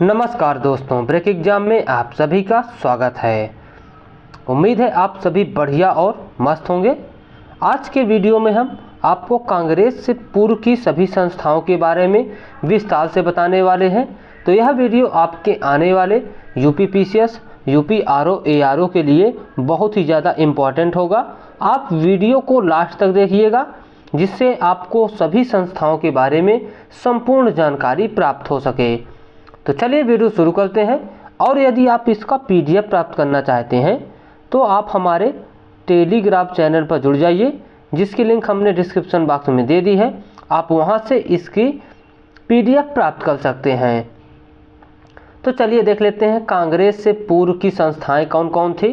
नमस्कार दोस्तों, break exam में आप सभी का स्वागत है। उम्मीद है आप सभी बढ़िया और मस्त होंगे। आज के वीडियो में हम आपको कांग्रेस से पूर्व की सभी संस्थाओं के बारे में विस्तार से बताने वाले हैं। तो यह वीडियो आपके आने वाले यूपीपीसीएस, यूपी आरओ एआरओ के लिए बहुत ही ज़्यादा इम्पॉर्टेंट होगा। आप वीडियो को लास्ट तक देखिएगा, जिससे आपको सभी संस्थाओं के बारे में संपूर्ण जानकारी प्राप्त हो सके। तो चलिए वीडियो शुरू करते हैं। और यदि आप इसका पीडीएफ प्राप्त करना चाहते हैं तो आप हमारे टेलीग्राम चैनल पर जुड़ जाइए, जिसकी लिंक हमने डिस्क्रिप्शन बॉक्स में दे दी है। आप वहां से इसकी पीडीएफ प्राप्त कर सकते हैं। तो चलिए देख लेते हैं कांग्रेस से पूर्व की संस्थाएं कौन कौन थी।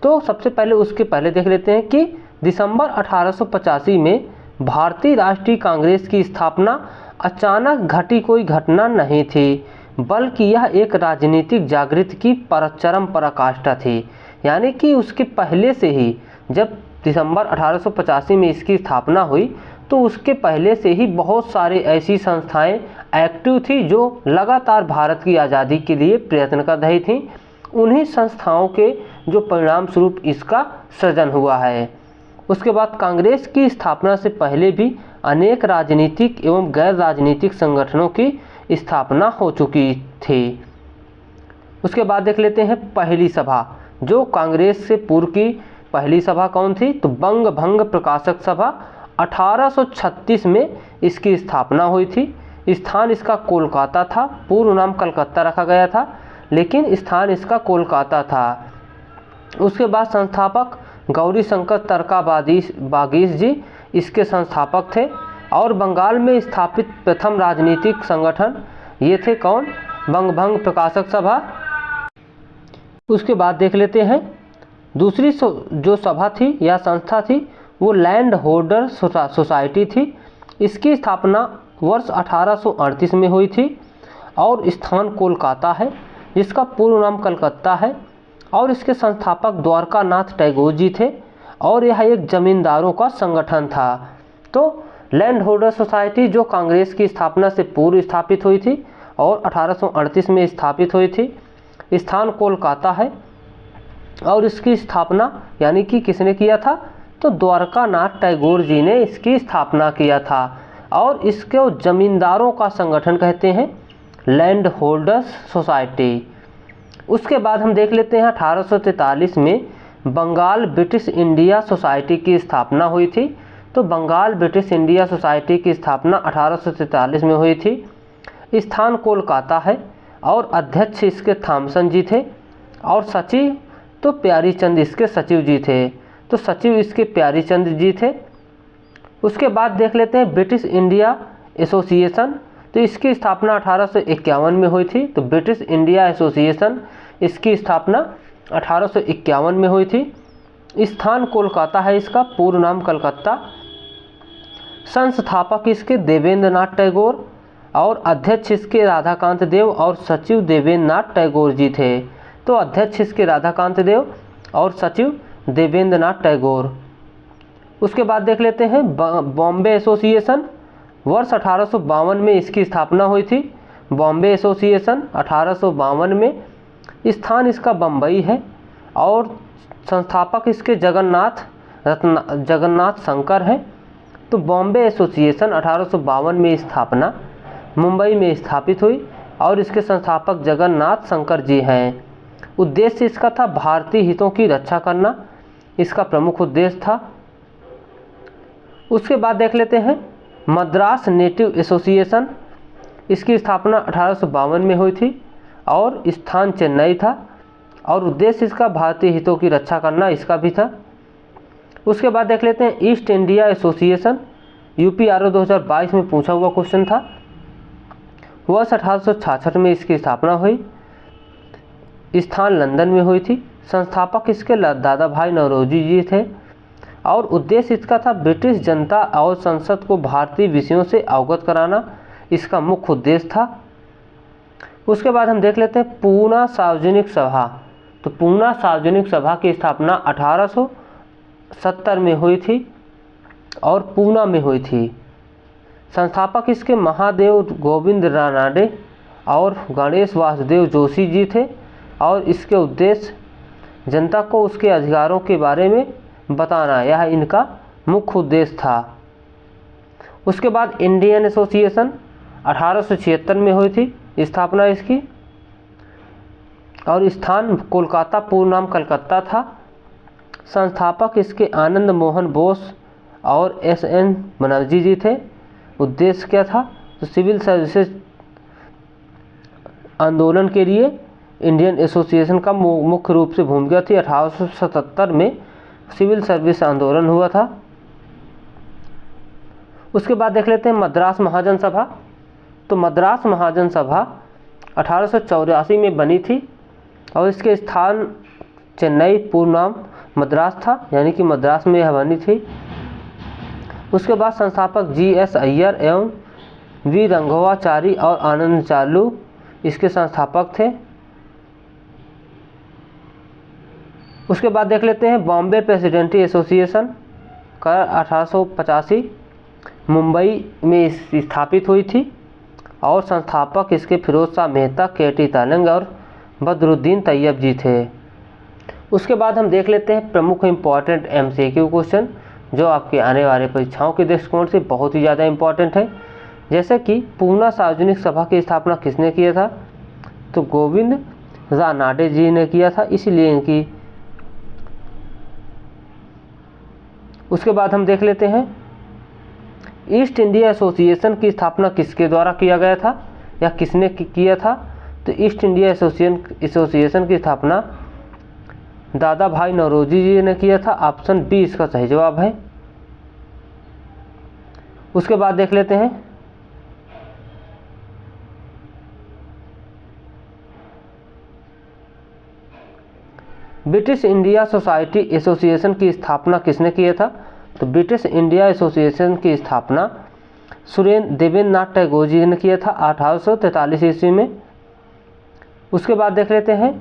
तो सबसे पहले उसके पहले देख लेते हैं कि दिसंबर 1885 में भारतीय राष्ट्रीय कांग्रेस की स्थापना अचानक घटी कोई घटना नहीं थी, बल्कि यह एक राजनीतिक जागृति की चरम पराकाष्ठा थी। यानी कि उसके पहले से ही, जब दिसंबर 1885 में इसकी स्थापना हुई, तो उसके पहले से ही बहुत सारे ऐसी संस्थाएं एक्टिव थी जो लगातार भारत की आज़ादी के लिए प्रयत्न कर रही थीं। उन्हीं संस्थाओं के जो परिणाम स्वरूप इसका सृजन हुआ है। उसके बाद कांग्रेस की स्थापना से पहले भी अनेक राजनीतिक एवं गैर राजनीतिक संगठनों की स्थापना हो चुकी थी। उसके बाद देख लेते हैं पहली सभा। जो कांग्रेस से पूर्व की पहली सभा कौन थी, तो बंग भंग प्रकाशक सभा 1836 में इसकी स्थापना हुई थी। स्थान इसका कोलकाता था, पूर्व नाम कलकत्ता रखा गया था, लेकिन स्थान इसका कोलकाता था। उसके बाद संस्थापक गौरी शंकर तरकाबागीश जी इसके संस्थापक थे। और बंगाल में स्थापित प्रथम राजनीतिक संगठन ये थे कौन, बंग भंग प्रकाशक सभा। उसके बाद देख लेते हैं दूसरी जो सभा थी या संस्था थी, वो लैंड होल्डर सोसाइटी थी। इसकी स्थापना वर्ष 1838 में हुई थी और स्थान कोलकाता है, जिसका पूर्व नाम कलकत्ता है। और इसके संस्थापक द्वारका नाथ टैगोर जी थे और यह एक जमींदारों का संगठन था। तो लैंड होल्डर सोसाइटी जो कांग्रेस की स्थापना से पूर्व स्थापित हुई थी और 1838 में स्थापित हुई थी। स्थान कोलकाता है और इसकी स्थापना यानी कि किसने किया था, तो द्वारका नाथ टैगोर जी ने इसकी स्थापना किया था। और इसको जमींदारों का संगठन कहते हैं, लैंड होल्डर्स सोसाइटी। उसके बाद हम देख लेते हैं 1843 में बंगाल ब्रिटिश इंडिया सोसाइटी की स्थापना हुई थी। तो बंगाल ब्रिटिश इंडिया सोसाइटी की स्थापना 1843 में हुई थी। स्थान कोलकाता है और अध्यक्ष इसके थॉमसन जी थे और सचिव तो प्यारी चंद इसके सचिव जी थे। तो सचिव इसके प्यारी चंद जी थे। उसके बाद देख लेते हैं ब्रिटिश इंडिया एसोसिएशन। तो इसकी स्थापना 1851 में हुई थी। तो ब्रिटिश इंडिया एसोसिएशन इसकी स्थापना 1851 में हुई थी। स्थान कोलकाता है, इसका पूर्व नाम कलकत्ता। संस्थापक इसके देवेंद्र नाथ टैगोर और अध्यक्ष इसके राधाकांत देव और सचिव देवेंद्र नाथ टैगोर जी थे। तो अध्यक्ष इसके राधाकांत देव और सचिव देवेंद्र नाथ टैगोर। उसके बाद देख लेते हैं बॉम्बे एसोसिएशन। वर्ष 1852 में इसकी स्थापना हुई थी। बॉम्बे एसोसिएशन 1852 में। स्थान इसका बम्बई है और संस्थापक इसके जगन्नाथ शंकर हैं। तो बॉम्बे एसोसिएशन 1852 में स्थापना मुंबई में स्थापित हुई और इसके संस्थापक जगन्नाथ शंकर जी हैं। उद्देश्य इसका था भारतीय हितों की रक्षा करना, इसका प्रमुख उद्देश्य था। उसके बाद देख लेते हैं मद्रास नेटिव एसोसिएशन। इसकी स्थापना 1852 में हुई थी और स्थान चेन्नई था और उद्देश्य इसका भारतीय हितों की रक्षा करना, इसका भी था। उसके बाद देख लेते हैं east India association. UP RO 2022 में पूछा हुआ क्वेश्चन था। वर्ष 1866 में इसकी स्थापना हुई। स्थान लंदन में हुई थी। संस्थापक इसके दादा भाई नौरोजी जी थे और उद्देश्य इसका था ब्रिटिश जनता और संसद को भारतीय विषयों से अवगत कराना, इसका मुख्य उद्देश्य था। उसके बाद हम देख लेते हैं पूना सार्वजनिक सभा। तो पूना सार्वजनिक सभा की स्थापना 1870 में हुई थी और पूना में हुई थी। संस्थापक इसके महादेव गोविंद रानाडे और गणेश वासुदेव जोशी जी थे और इसके उद्देश्य जनता को उसके अधिकारों के बारे में बताना, यह इनका मुख्य उद्देश्य था। उसके बाद इंडियन एसोसिएशन 1876 में हुई थी स्थापना इसकी, और स्थान कोलकाता, पूर्ण नाम कलकत्ता था। संस्थापक इसके आनंद मोहन बोस और एस.एन. बनर्जी जी थे। उद्देश्य क्या था? तो सिविल सर्विसेज आंदोलन के लिए इंडियन एसोसिएशन का मुख्य रूप से भूमिका थी। 1877 में सिविल सर्विस आंदोलन हुआ था। उसके बाद देख लेते हैं मद्रास महाजन सभा। तो मद्रास महाजन सभा 1884 में बनी थी और इसके स्थान चेन्नई, पूर्ण नाम मद्रास था, यानी कि मद्रास में यह बनी थी। उसके बाद संस्थापक जी.एस. अय्यर एवं वी. रंघवाचारी और आनंद चालू इसके संस्थापक थे। उसके बाद देख लेते हैं बॉम्बे प्रेसिडेंसी एसोसिएशन का 1885 मुंबई में स्थापित हुई थी और संस्थापक इसके फिरोज शाह मेहता, के.टी. तालंग और बदरुद्दीन तैयब जी थे। उसके बाद हम देख लेते हैं प्रमुख इम्पॉर्टेंट MCQ क्वेश्चन जो आपके आने वाले परीक्षाओं के दृष्टिकोण से बहुत ही ज़्यादा इम्पॉर्टेंट है। जैसे कि पूना सार्वजनिक सभा की स्थापना किसने किया था? तो गोविंद रानाडे जी ने किया था, इसीलिए इनकी। उसके बाद हम देख लेते हैं ईस्ट इंडिया एसोसिएशन की स्थापना किसके द्वारा किया गया था या किसने किया था? तो ईस्ट इंडिया एसोसिएशन की स्थापना दादा भाई नौरोजी जी ने किया था। ऑप्शन बी इसका सही जवाब है। उसके बाद देख लेते हैं ब्रिटिश इंडिया सोसाइटी एसोसिएशन की स्थापना किसने किया था? तो ब्रिटिश इंडिया एसोसिएशन की स्थापना देवेंद्र नाथ टैगोर जी ने किया था 1843 ईस्वी में। उसके बाद देख लेते हैं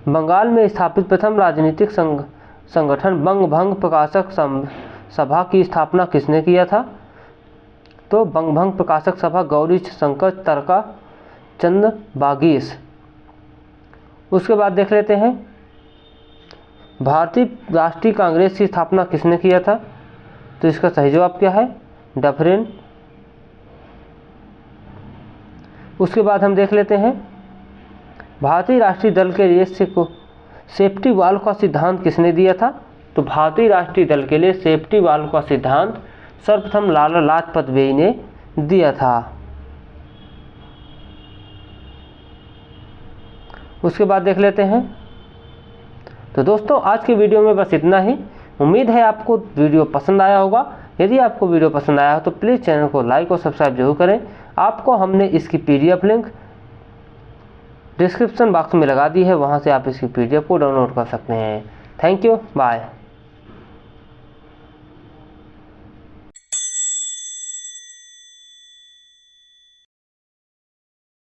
बंगाल में स्थापित प्रथम राजनीतिक संगठन बंग भंग प्रकाशक सभा की स्थापना किसने किया था? तो बंग भंग प्रकाशक सभा गौरी शंकर तरका चंद बागीस। उसके बाद देख लेते हैं भारतीय राष्ट्रीय कांग्रेस की स्थापना किसने किया था? तो इसका सही जवाब क्या है? डफरिन। उसके बाद हम देख लेते हैं भारतीय राष्ट्रीय दल के लिए सेफ्टी वाल्व का सिद्धांत किसने दिया था? तो भारतीय राष्ट्रीय दल के लिए सेफ्टी वाल्व का सिद्धांत सर्वप्रथम लाला लाजपत राय ने दिया था। उसके बाद देख लेते हैं। तो दोस्तों आज की वीडियो में बस इतना ही। उम्मीद है आपको वीडियो पसंद आया होगा। यदि आपको वीडियो पसंद आया हो तो प्लीज़ चैनल को लाइक और सब्सक्राइब जरूर करें। आपको हमने इसकी PDF लिंक डिस्क्रिप्शन बॉक्स में लगा दी है, वहां से आप इसकी PDF को डाउनलोड कर सकते हैं। Thank you, bye.